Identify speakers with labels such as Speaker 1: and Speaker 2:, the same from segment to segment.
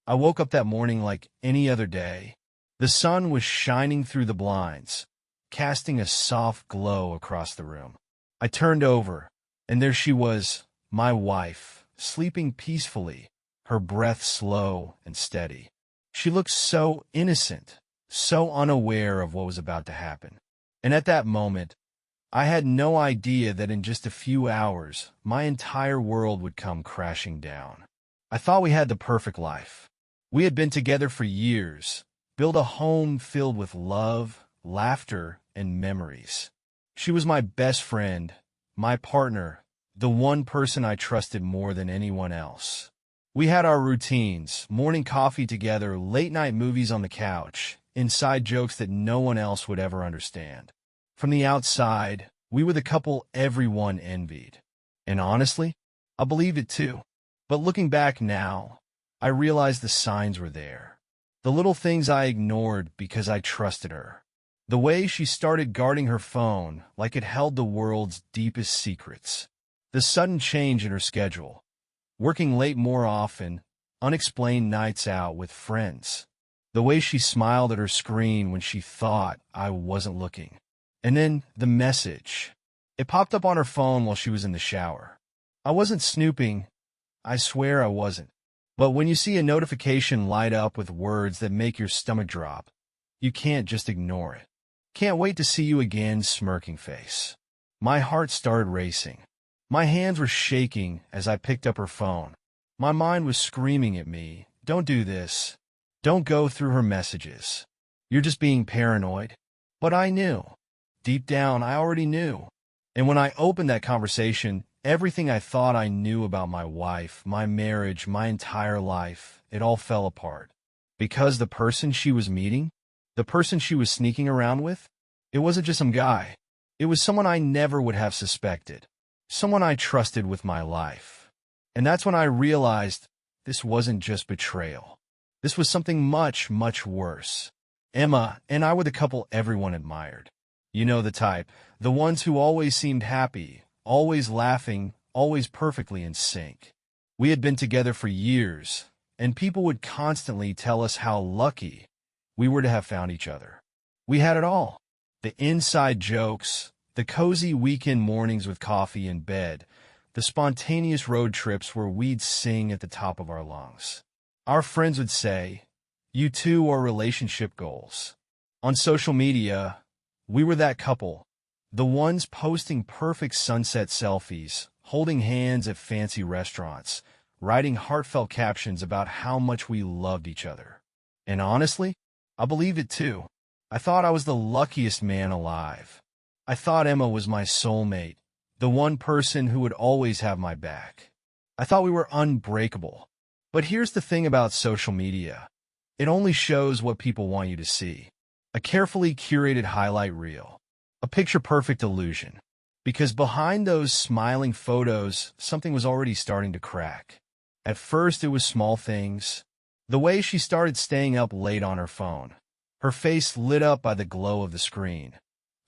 Speaker 1: I woke up that morning like any other day. The sun was shining through the blinds, casting a soft glow across the room. I turned over, and there she was, my wife, sleeping peacefully, her breath slow and steady. She looked so innocent, so unaware of what was about to happen. And at that moment, I had no idea that in just a few hours, my entire world would come crashing down. I thought we had the perfect life. We had been together for years, built a home filled with love, laughter, and memories. She was my best friend, my partner, the one person I trusted more than anyone else. We had our routines, morning coffee together, late-night movies on the couch, inside jokes that no one else would ever understand. From the outside, we were the couple everyone envied. And honestly, I believed it too. But looking back now, I realized the signs were there. The little things I ignored because I trusted her. The way she started guarding her phone like it held the world's deepest secrets. The sudden change in her schedule. Working late more often, unexplained nights out with friends. The way she smiled at her screen when she thought I wasn't looking. And then the message. It popped up on her phone while she was in the shower. I wasn't snooping. I swear I wasn't. But when you see a notification light up with words that make your stomach drop, you can't just ignore it. Can't wait to see you again, smirking face. My heart started racing. My hands were shaking as I picked up her phone. My mind was screaming at me, don't do this. Don't go through her messages. You're just being paranoid. But I knew. Deep down, I already knew. And when I opened that conversation, everything I thought I knew about my wife, my marriage, my entire life, it all fell apart. Because the person she was meeting, the person she was sneaking around with, it wasn't just some guy. It was someone I never would have suspected. Someone I trusted with my life. And that's when I realized this wasn't just betrayal. This was something much, much worse. Emma and I were the couple everyone admired. You know the type, the ones who always seemed happy, always laughing, always perfectly in sync. We had been together for years, and people would constantly tell us how lucky we were to have found each other. We had it all. The inside jokes, the cozy weekend mornings with coffee in bed, the spontaneous road trips where we'd sing at the top of our lungs. Our friends would say, "You two are relationship goals." On social media, we were that couple, the ones posting perfect sunset selfies, holding hands at fancy restaurants, writing heartfelt captions about how much we loved each other. And honestly, I believed it too. I thought I was the luckiest man alive. I thought Emma was my soulmate, the one person who would always have my back. I thought we were unbreakable. But here's the thing about social media. It only shows what people want you to see. A carefully curated highlight reel. A picture-perfect illusion. Because behind those smiling photos, something was already starting to crack. At first, it was small things. The way she started staying up late on her phone. Her face lit up by the glow of the screen.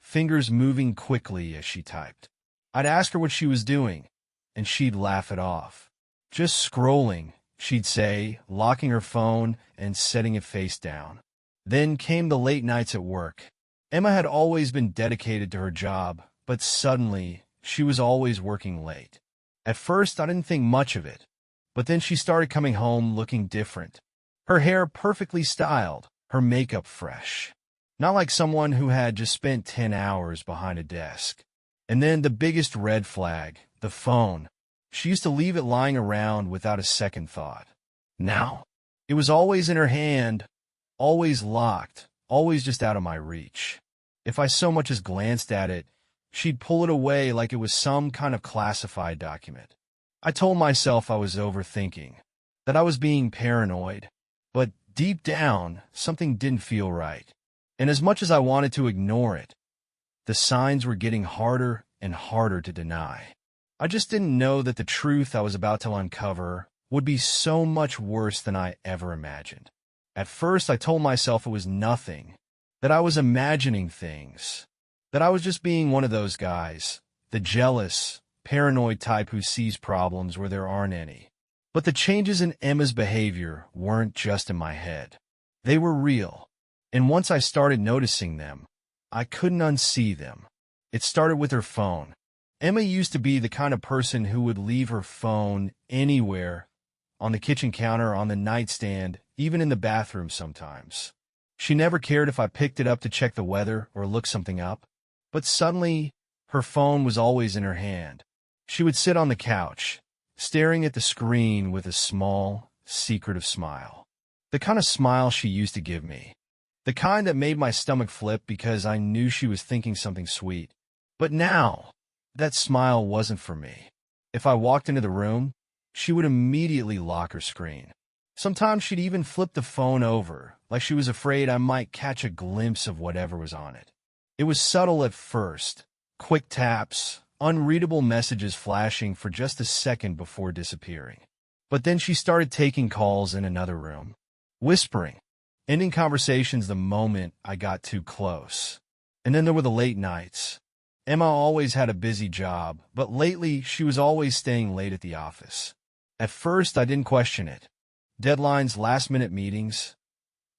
Speaker 1: Fingers moving quickly as she typed. I'd ask her what she was doing, and she'd laugh it off. Just scrolling, she'd say, locking her phone and setting it face down. Then came the late nights at work. Emma had always been dedicated to her job, but suddenly, she was always working late. At first, I didn't think much of it, but then she started coming home looking different. Her hair perfectly styled, her makeup fresh. Not like someone who had just spent 10 hours behind a desk. And then the biggest red flag, the phone. She used to leave it lying around without a second thought. Now, it was always in her hand, always locked, always just out of my reach. If I so much as glanced at it, she'd pull it away like it was some kind of classified document. I told myself I was overthinking, that I was being paranoid, but deep down, something didn't feel right. And as much as I wanted to ignore it, the signs were getting harder and harder to deny. I just didn't know that the truth I was about to uncover would be so much worse than I ever imagined. At first, I told myself it was nothing, that I was imagining things, that I was just being one of those guys, the jealous, paranoid type who sees problems where there aren't any. But the changes in Emma's behavior weren't just in my head. They were real. And once I started noticing them, I couldn't unsee them. It started with her phone. Emma used to be the kind of person who would leave her phone anywhere, on the kitchen counter, on the nightstand, even in the bathroom sometimes. She never cared if I picked it up to check the weather or look something up. But suddenly, her phone was always in her hand. She would sit on the couch, staring at the screen with a small, secretive smile. The kind of smile she used to give me. The kind that made my stomach flip because I knew she was thinking something sweet. But now, that smile wasn't for me. If I walked into the room, she would immediately lock her screen. Sometimes she'd even flip the phone over, like she was afraid I might catch a glimpse of whatever was on it. It was subtle at first, quick taps, unreadable messages flashing for just a second before disappearing. But then she started taking calls in another room, whispering, ending conversations the moment I got too close. And then there were the late nights. Emma always had a busy job, but lately she was always staying late at the office. At first, I didn't question it. Deadlines, last-minute meetings.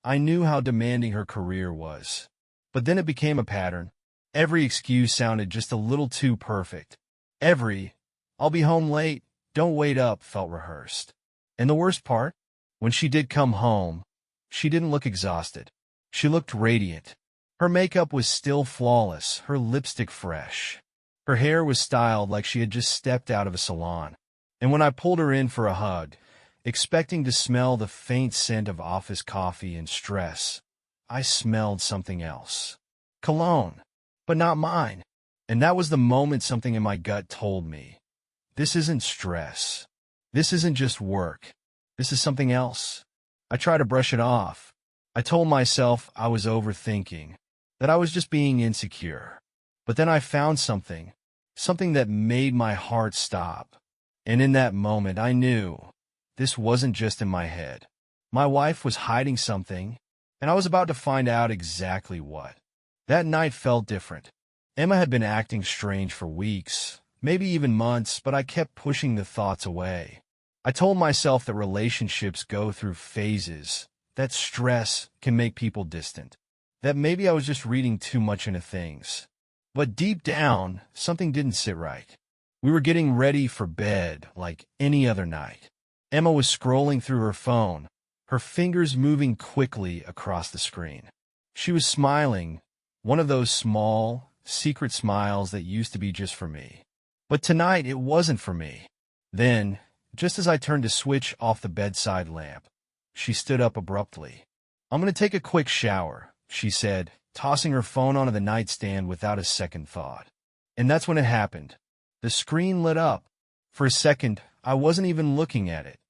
Speaker 1: I knew how demanding her career was. But then it became a pattern. Every excuse sounded just a little too perfect. I'll be home late, don't wait up, felt rehearsed. And the worst part? When she did come home, she didn't look exhausted. She looked radiant. Her makeup was still flawless, her lipstick fresh. Her hair was styled like she had just stepped out of a salon. And when I pulled her in for a hug, expecting to smell the faint scent of office coffee and stress, I smelled something else. Cologne, but not mine. And that was the moment something in my gut told me, this isn't stress. This isn't just work. This is something else. I tried to brush it off. I told myself I was overthinking, that I was just being insecure. But then I found something that made my heart stop. And in that moment, I knew this wasn't just in my head. My wife was hiding something, and I was about to find out exactly what. That night felt different. Emma had been acting strange for weeks, maybe even months, but I kept pushing the thoughts away. I told myself that relationships go through phases, that stress can make people distant, that maybe I was just reading too much into things. But deep down, something didn't sit right. We were getting ready for bed like any other night. Emma was scrolling through her phone, her fingers moving quickly across the screen. She was smiling, one of those small, secret smiles that used to be just for me. But tonight, it wasn't for me. Then, just as I turned to switch off the bedside lamp, she stood up abruptly. "I'm going to take a quick shower," she said, tossing her phone onto the nightstand without a second thought. And that's when it happened. The screen lit up. For a second, I wasn't even looking at it,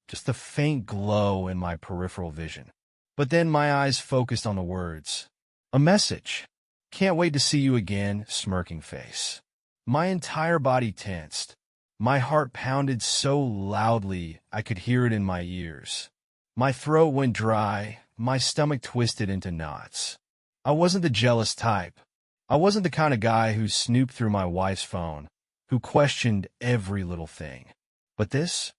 Speaker 1: just a faint glow in my peripheral vision. But then my eyes focused on the words. A message. "Can't wait to see you again," smirking face. My entire body tensed. My heart pounded so loudly I could hear it in my ears. My throat went dry, my stomach twisted into knots. I wasn't the jealous type. I wasn't the kind of guy who snooped through my wife's phone, who questioned every little thing. But this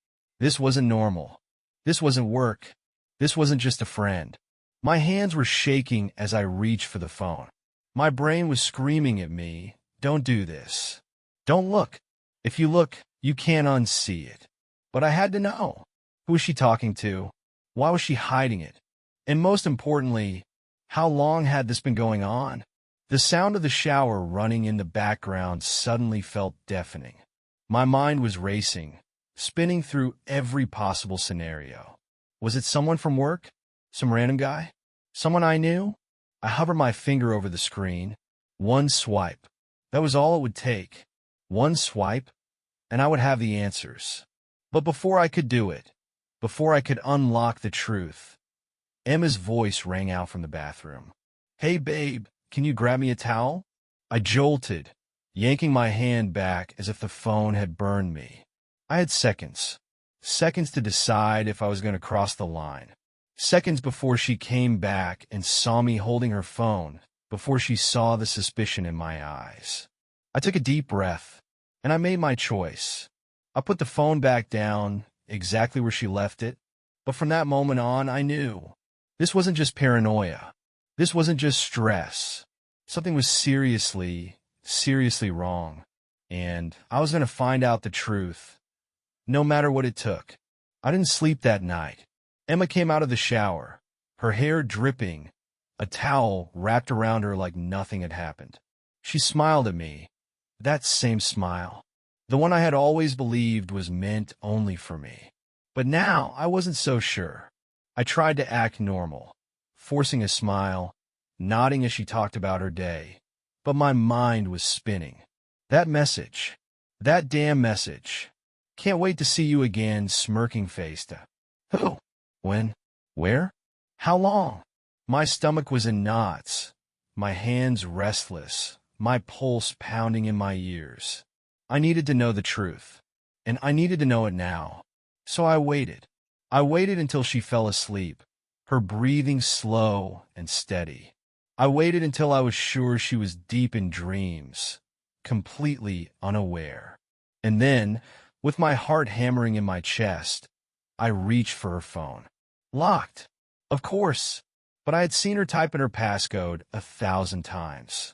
Speaker 1: wasn't normal. This wasn't work. This wasn't just a friend. My hands were shaking as I reached for the phone. My brain was screaming at me, "Don't do this. Don't look. If you look, you can't unsee it." But I had to know. Who was she talking to? Why was she hiding it? And most importantly, how long had this been going on? The sound of the shower running in the background suddenly felt deafening. My mind was racing, spinning through every possible scenario. Was it someone from work? Some random guy? Someone I knew? I hovered my finger over the screen. One swipe. That was all it would take. One swipe, and I would have the answers. But before I could do it, before I could unlock the truth, Emma's voice rang out from the bathroom. "Hey, babe, can you grab me a towel?" I jolted, yanking my hand back as if the phone had burned me. I had seconds. Seconds to decide if I was going to cross the line. Seconds before she came back and saw me holding her phone, before she saw the suspicion in my eyes. I took a deep breath, and I made my choice. I put the phone back down, exactly where she left it. But from that moment on, I knew. This wasn't just paranoia. This wasn't just stress. Something was seriously wrong. And I was going to find out the truth, no matter what it took. I didn't sleep that night. Emma came out of the shower, her hair dripping, a towel wrapped around her like nothing had happened. She smiled at me, that same smile, the one I had always believed was meant only for me. But now I wasn't so sure. I tried to act normal, forcing a smile, nodding as she talked about her day. But my mind was spinning. That message, that damn message. Can't wait to see you again, smirking faced. Who? When? Where? How long? My stomach was in knots, my hands restless, my pulse pounding in my ears. I needed to know the truth, and I needed to know it now. So I waited. I waited until she fell asleep, her breathing slow and steady. I waited until I was sure she was deep in dreams, completely unaware. And then, with my heart hammering in my chest, I reached for her phone. Locked. Of course. But I had seen her type in her passcode 1,000 times.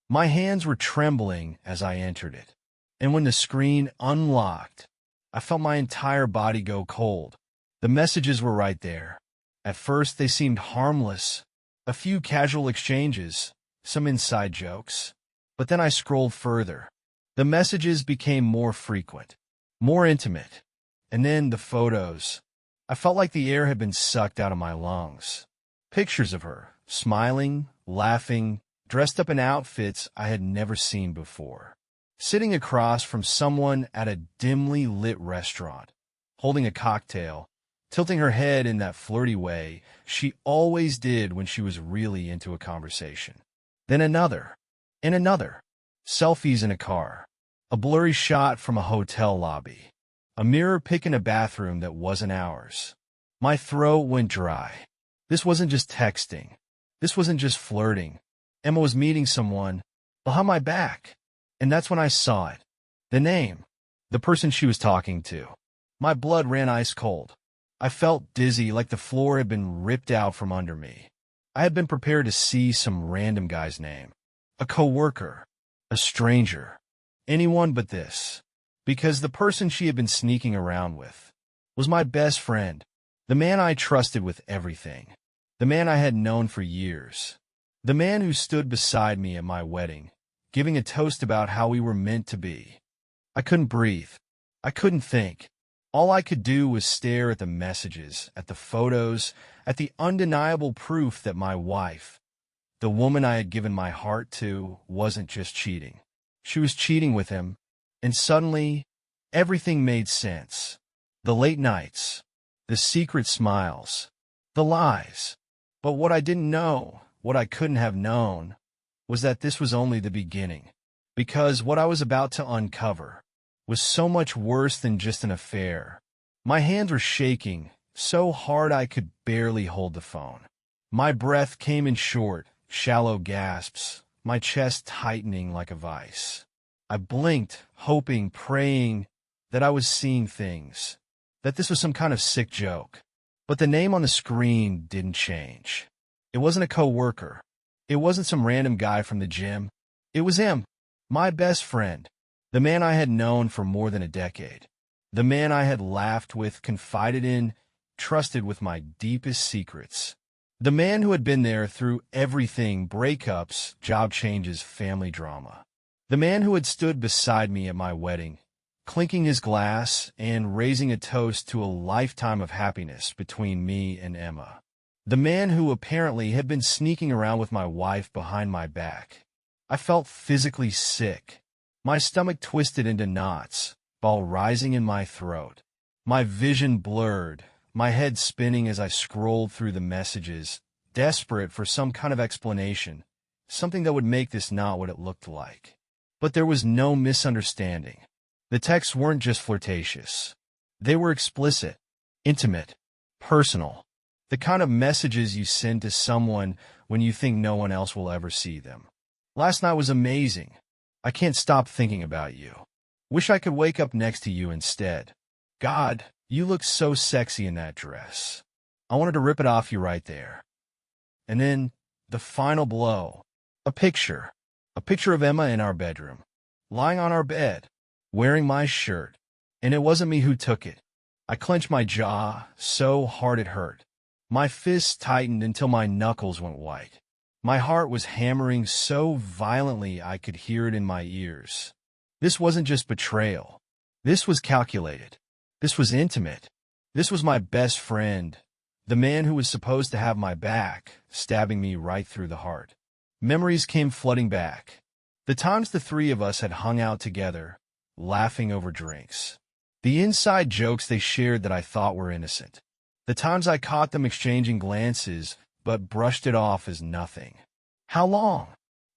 Speaker 1: My hands were trembling as I entered it. And when the screen unlocked, I felt my entire body go cold. The messages were right there. At first, they seemed harmless. A few casual exchanges, some inside jokes. But then I scrolled further. The messages became more frequent, more intimate. And then the photos. I felt like the air had been sucked out of my lungs. Pictures of her, smiling, laughing, dressed up in outfits I had never seen before. Sitting across from someone at a dimly lit restaurant, holding a cocktail, tilting her head in that flirty way she always did when she was really into a conversation. Then another, and another. Selfies in a car, a blurry shot from a hotel lobby, a mirror pic in a bathroom that wasn't ours. My throat went dry. This wasn't just texting. This wasn't just flirting. Emma was meeting someone behind my back. And that's when I saw it. The name. The person she was talking to. My blood ran ice cold. I felt dizzy, like the floor had been ripped out from under me. I had been prepared to see some random guy's name. A coworker. A stranger. Anyone but this. Because the person she had been sneaking around with was my best friend. The man I trusted with everything. The man I had known for years. The man who stood beside me at my wedding, giving a toast about how we were meant to be. I couldn't breathe. I couldn't think. All I could do was stare at the messages, at the photos, at the undeniable proof that my wife, the woman I had given my heart to, wasn't just cheating. She was cheating with him, and suddenly, everything made sense. The late nights, the secret smiles, the lies. But what I didn't know, what I couldn't have known, was that this was only the beginning. Because what I was about to uncover was so much worse than just an affair. My hands were shaking so hard I could barely hold the phone. My breath came in short, shallow gasps, my chest tightening like a vice. I blinked, hoping, praying that I was seeing things, that this was some kind of sick joke. But the name on the screen didn't change. It wasn't a coworker. It wasn't some random guy from the gym. It was him, my best friend, the man I had known for more than a decade, the man I had laughed with, confided in, trusted with my deepest secrets, the man who had been there through everything: breakups, job changes, family drama, the man who had stood beside me at my wedding, clinking his glass and raising a toast to a lifetime of happiness between me and Emma. The man who apparently had been sneaking around with my wife behind my back. I felt physically sick. My stomach twisted into knots, ball rising in my throat. My vision blurred, my head spinning as I scrolled through the messages, desperate for some kind of explanation, something that would make this not what it looked like. But there was no misunderstanding. The texts weren't just flirtatious. They were explicit, intimate, personal. The kind of messages you send to someone when you think no one else will ever see them. Last night was amazing. I can't stop thinking about you. Wish I could wake up next to you instead. God, You look so sexy in that dress. I wanted to rip it off you right there. And then, the final blow. A picture. A picture of Emma in our bedroom, lying on our bed, wearing my shirt. And it wasn't me who took it. I clenched my jaw so hard it hurt. My fists tightened until my knuckles went white. My heart was hammering so violently I could hear it in my ears. This wasn't just betrayal. This was calculated. This was intimate. This was my best friend, the man who was supposed to have my back, stabbing me right through the heart. Memories came flooding back. The times the three of us had hung out together, laughing over drinks. The inside jokes they shared that I thought were innocent. The times I caught them exchanging glances, but brushed it off as nothing. How long?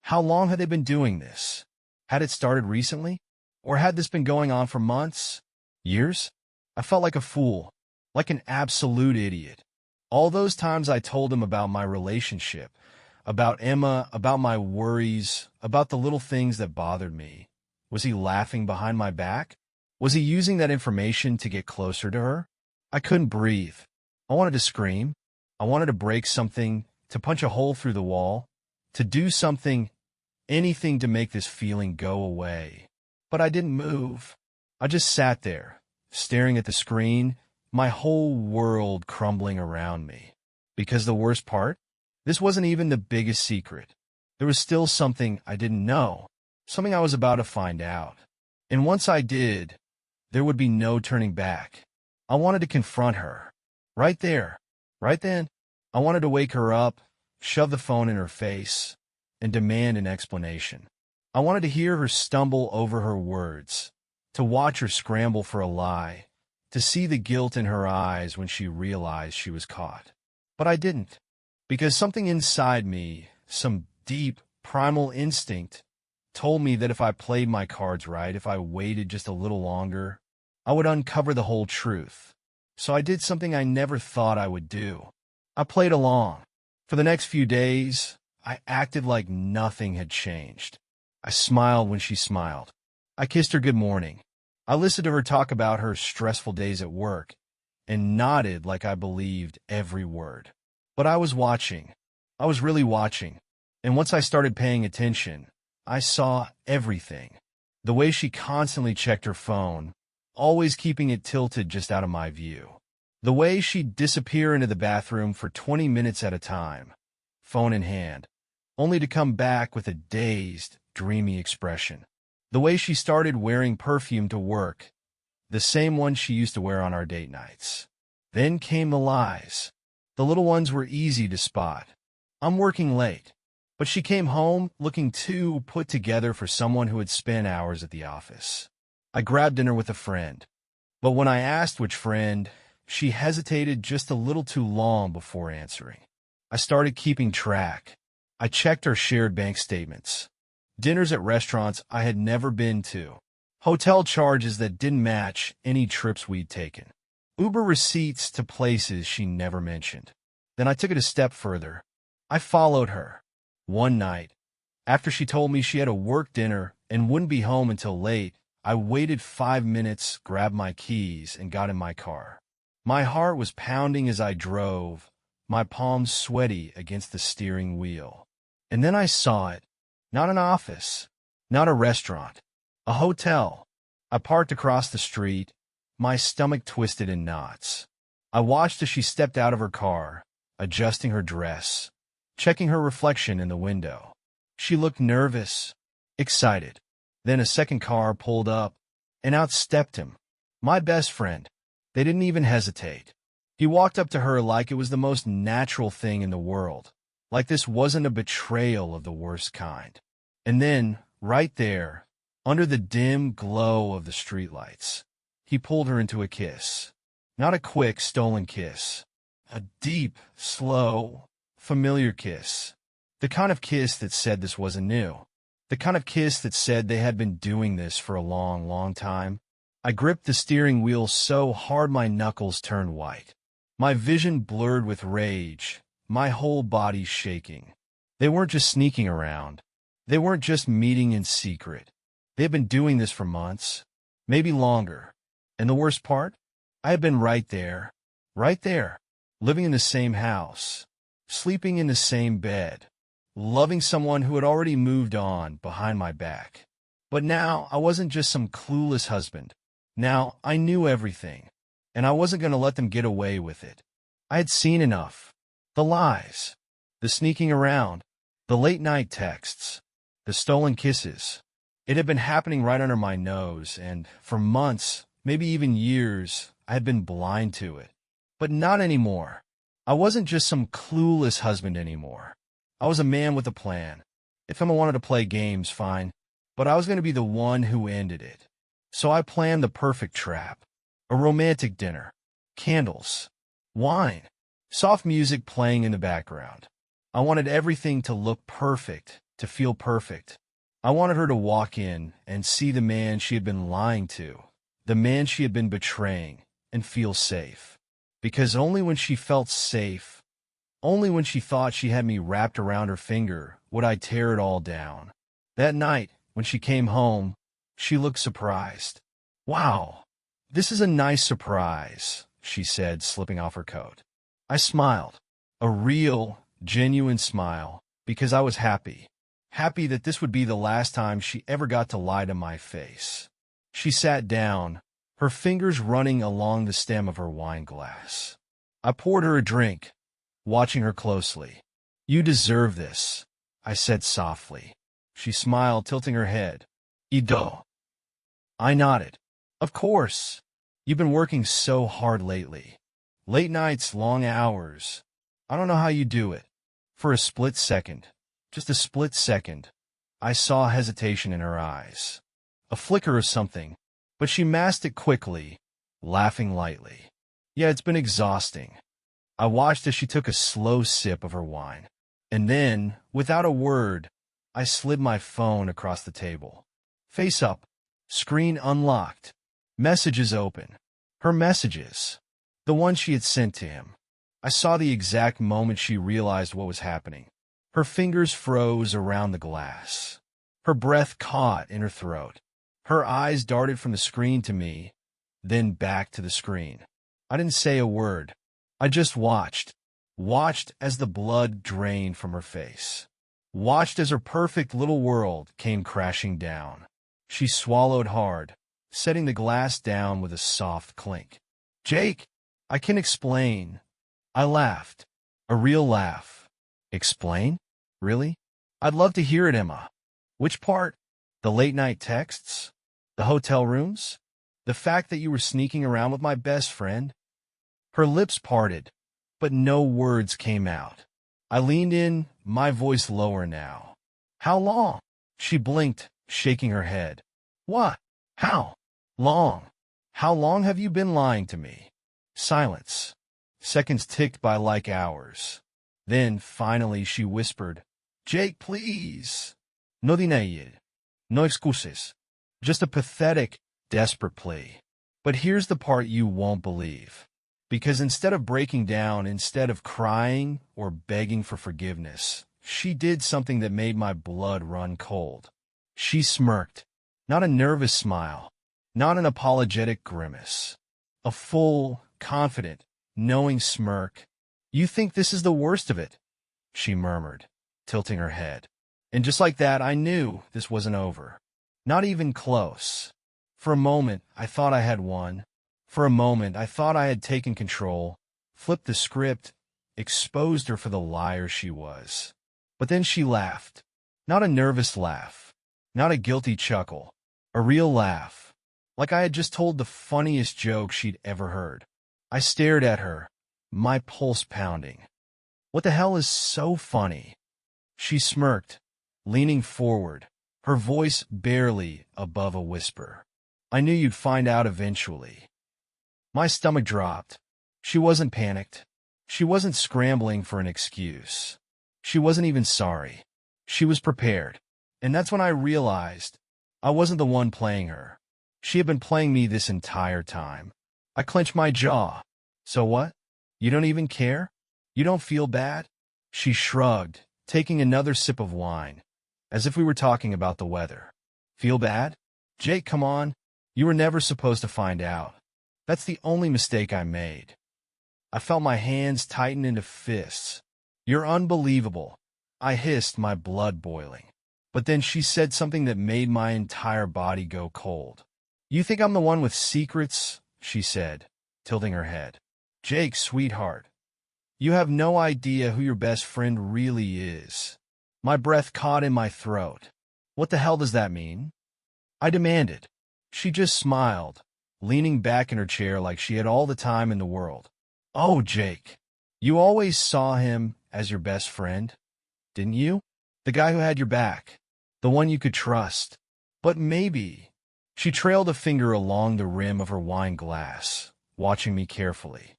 Speaker 1: How long had they been doing this? Had it started recently? Or had this been going on for months? Years? I felt like a fool, like an absolute idiot. All those times I told him about my relationship, about Emma, about my worries, about the little things that bothered me. Was he laughing behind my back? Was he using that information to get closer to her? I couldn't breathe. I wanted to scream. I wanted to break something, to punch a hole through the wall, to do something, anything to make this feeling go away. But I didn't move. I just sat there, staring at the screen, my whole world crumbling around me. Because the worst part? This wasn't even the biggest secret. There was still something I didn't know, something I was about to find out. And once I did, there would be no turning back. I wanted to confront her. Right there, right then. I wanted to wake her up, shove the phone in her face, and demand an explanation. I wanted to hear her stumble over her words, to watch her scramble for a lie, to see the guilt in her eyes when she realized she was caught. But I didn't, because something inside me, some deep, primal instinct, told me that if I played my cards right, if I waited just a little longer, I would uncover the whole truth. So I did something I never thought I would do. I played along. For the next few days, I acted like nothing had changed. I smiled when she smiled. I kissed her good morning. I listened to her talk about her stressful days at work and nodded like I believed every word. But I was watching. I was really watching. And once I started paying attention, I saw everything. The way she constantly checked her phone, always keeping it tilted just out of my view. The way she'd disappear into the bathroom for 20 minutes at a time, phone in hand, only to come back with a dazed, dreamy expression. The way she started wearing perfume to work, the same one she used to wear on our date nights. Then came the lies. The little ones were easy to spot. I'm working late. But she came home looking too put together for someone who had spent hours at the office. I grabbed dinner with a friend. But when I asked which friend, she hesitated just a little too long before answering. I started keeping track. I checked our shared bank statements. Dinners at restaurants I had never been to. Hotel charges that didn't match any trips we'd taken. Uber receipts to places she never mentioned. Then I took it a step further. I followed her. One night, after she told me she had a work dinner and wouldn't be home until late, I waited 5 minutes, grabbed my keys, and got in my car. My heart was pounding as I drove, my palms sweaty against the steering wheel. And then I saw it. Not an office, not a restaurant, a hotel. I parked across the street, my stomach twisted in knots. I watched as she stepped out of her car, adjusting her dress, checking her reflection in the window. She looked nervous, excited. Then a second car pulled up, and out stepped him, my best friend. They didn't even hesitate. He walked up to her like it was the most natural thing in the world, like this wasn't a betrayal of the worst kind. And then, right there, under the dim glow of the streetlights, he pulled her into a kiss. Not a quick, stolen kiss. A deep, slow, familiar kiss. The kind of kiss that said this wasn't new. The kind of kiss that said they had been doing this for a long, long time. I gripped the steering wheel so hard my knuckles turned white. My vision blurred with rage, my whole body shaking. They weren't just sneaking around. They weren't just meeting in secret. They had been doing this for months, maybe longer. And the worst part? I had been right there, living in the same house, sleeping in the same bed, loving someone who had already moved on behind my back. But now I wasn't just some clueless husband. Now I knew everything, and I wasn't going to let them get away with it. I had seen enough. The lies, the sneaking around, the late-night texts, the stolen kisses. It had been happening right under my nose, and for months, maybe even years, I had been blind to it. But not anymore. I wasn't just some clueless husband anymore. I was a man with a plan. If Emma wanted to play games, fine, but I was going to be the one who ended it. So I planned the perfect trap. A romantic dinner, candles, wine, soft music playing in the background. I wanted everything to look perfect, to feel perfect. I wanted her to walk in and see the man she had been lying to, the man she had been betraying, and feel safe. Because only when she felt safe, only when she thought she had me wrapped around her finger, would I tear it all down. That night, when she came home, she looked surprised. "Wow, this is a nice surprise," she said, slipping off her coat. I smiled, a real, genuine smile, because I was happy. Happy that this would be the last time she ever got to lie to my face. She sat down, her fingers running along the stem of her wine glass. I poured her a drink, watching her closely. "You deserve this," I said softly. She smiled, tilting her head. "Ido." I nodded. "Of course. You've been working so hard lately. Late nights, long hours. I don't know how you do it." For a split second, just a split second, I saw hesitation in her eyes. A flicker of something, but she masked it quickly, laughing lightly. "Yeah, it's been exhausting." I watched as she took a slow sip of her wine. And then, without a word, I slid my phone across the table. Face up, screen unlocked, messages open. Her messages, the ones she had sent to him. I saw the exact moment she realized what was happening. Her fingers froze around the glass. Her breath caught in her throat. Her eyes darted from the screen to me, then back to the screen. I didn't say a word. I just watched as the blood drained from her face. Watched as her perfect little world came crashing down. She swallowed hard, setting the glass down with a soft clink. "Jake, I can explain." I laughed. A real laugh. "Explain? Really? I'd love to hear it, Emma." "Which part? The late-night texts? The hotel rooms? The fact that you were sneaking around with my best friend?" Her lips parted, but no words came out. I leaned in, my voice lower now. "How long?" She blinked, shaking her head. "What? How long? How long have you been lying to me?" Silence. Seconds ticked by like hours. Then, finally, she whispered, "Jake, please. No deny no excuses." Just a pathetic, desperate plea. But here's the part you won't believe. Because instead of breaking down, instead of crying or begging for forgiveness, she did something that made my blood run cold. She smirked. Not a nervous smile, not an apologetic grimace. A full, confident, knowing smirk. "You think this is the worst of it?" she murmured, tilting her head. And just like that, I knew this wasn't over. Not even close. For a moment, I thought I had won. For a moment, I thought I had taken control, flipped the script, exposed her for the liar she was. But then she laughed. Not a nervous laugh. Not a guilty chuckle. A real laugh. Like I had just told the funniest joke she'd ever heard. I stared at her, my pulse pounding. "What the hell is so funny?" She smirked, leaning forward, her voice barely above a whisper. "I knew you'd find out eventually." My stomach dropped. She wasn't panicked. She wasn't scrambling for an excuse. She wasn't even sorry. She was prepared. And that's when I realized I wasn't the one playing her. She had been playing me this entire time. I clenched my jaw. "So what? You don't even care? You don't feel bad?" She shrugged, taking another sip of wine, as if we were talking about the weather. "Feel bad? Jake, come on. You were never supposed to find out." That's the only mistake I made. I felt my hands tighten into fists. You're unbelievable, I hissed, my blood boiling. But then she said something that made my entire body go cold. You think I'm the one with secrets? She said, tilting her head. Jake, sweetheart, you have no idea who your best friend really is. My breath caught in my throat. What the hell does that mean? I demanded. She just smiled, leaning back in her chair like she had all the time in the world. Oh, Jake, you always saw him as your best friend, didn't you? The guy who had your back, the one you could trust. But maybe... She trailed a finger along the rim of her wine glass, watching me carefully.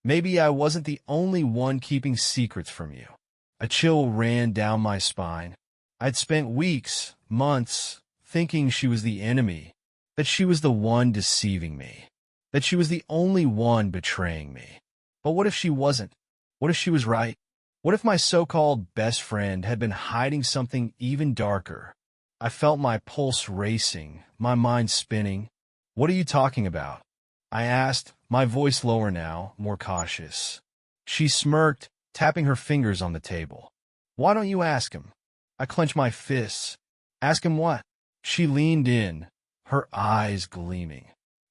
Speaker 1: Maybe I wasn't the only one keeping secrets from you. A chill ran down my spine. I'd spent weeks, months, thinking she was the enemy, that she was the one deceiving me, that she was the only one betraying me. But what if she wasn't? What if she was right? What if my so-called best friend had been hiding something even darker? I felt my pulse racing, my mind spinning. What are you talking about? I asked, my voice lower now, more cautious. She smirked, tapping her fingers on the table. Why don't you ask him? I clenched my fists. Ask him what? She leaned in, her eyes gleaming.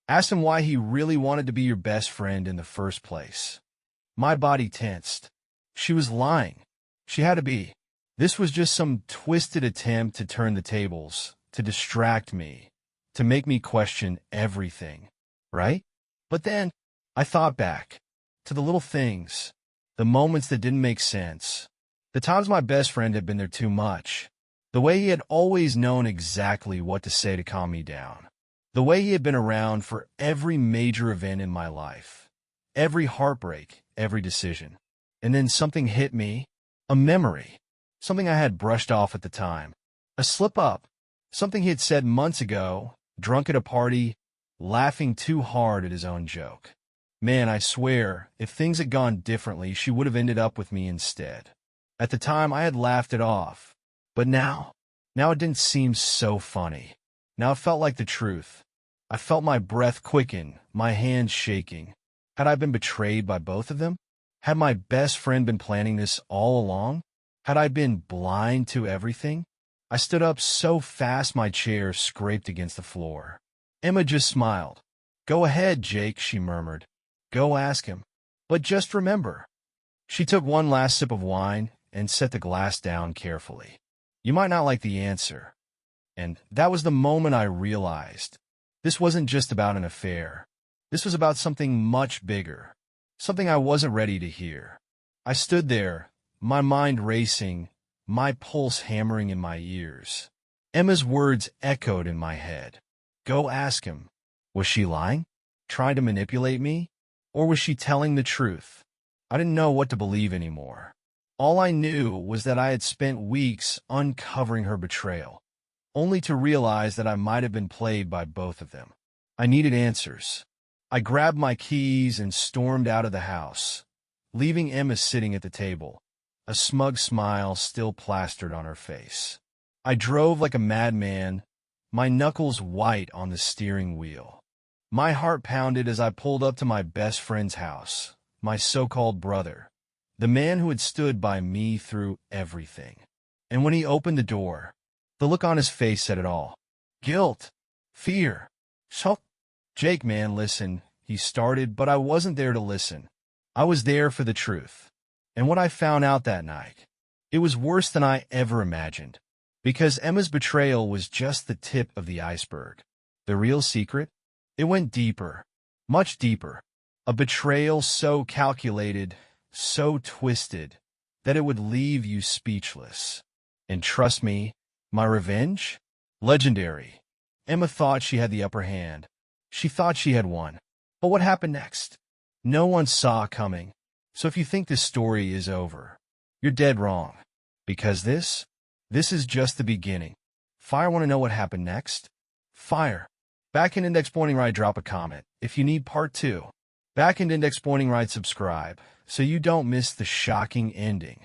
Speaker 1: Ask him why he really wanted to be your best friend in the first place. My body tensed. She was lying. She had to be. This was just some twisted attempt to turn the tables, to distract me, to make me question everything, right? But then, I thought back to the little things, the moments that didn't make sense, the times my best friend had been there too much, the way he had always known exactly what to say to calm me down, the way he had been around for every major event in my life, every heartbreak, every decision. And then something hit me, a memory. Something I had brushed off at the time. A slip-up. Something he had said months ago, drunk at a party, laughing too hard at his own joke. Man, I swear, if things had gone differently, she would have ended up with me instead. At the time, I had laughed it off. But now it didn't seem so funny. Now it felt like the truth. I felt my breath quicken, my hands shaking. Had I been betrayed by both of them? Had my best friend been planning this all along? Had I been blind to everything? I stood up so fast my chair scraped against the floor. Emma just smiled. Go ahead, Jake, she murmured. Go ask him. But just remember. She took one last sip of wine and set the glass down carefully. You might not like the answer. And that was the moment I realized. This wasn't just about an affair. This was about something much bigger. Something I wasn't ready to hear. I stood there, my mind racing, my pulse hammering in my ears. Emma's words echoed in my head. Go ask him. Was she lying? Trying to manipulate me? Or was she telling the truth? I didn't know what to believe anymore. All I knew was that I had spent weeks uncovering her betrayal, only to realize that I might have been played by both of them. I needed answers. I grabbed my keys and stormed out of the house, leaving Emma sitting at the table, a smug smile still plastered on her face. I drove like a madman, my knuckles white on the steering wheel. My heart pounded as I pulled up to my best friend's house, my so-called brother, the man who had stood by me through everything. And when he opened the door, the look on his face said it all. Guilt, fear, shock. Jake, man, listen, he started, but I wasn't there to listen. I was there for the truth. And what I found out that night, it was worse than I ever imagined. Because Emma's betrayal was just the tip of the iceberg. The real secret? It went deeper, much deeper. A betrayal so calculated, so twisted, that it would leave you speechless. And trust me, my revenge? Legendary. Emma thought she had the upper hand. She thought she had won. But what happened next? No one saw coming. So if you think this story is over, you're dead wrong. Because this is just the beginning. Fire want to know what happened next? Fire. Back in Index Pointing Right, drop a comment if you need part 2. Back in Index Pointing Right, subscribe so you don't miss the shocking ending.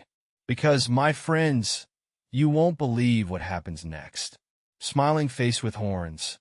Speaker 1: Because, my friends, you won't believe what happens next. Smiling face with horns.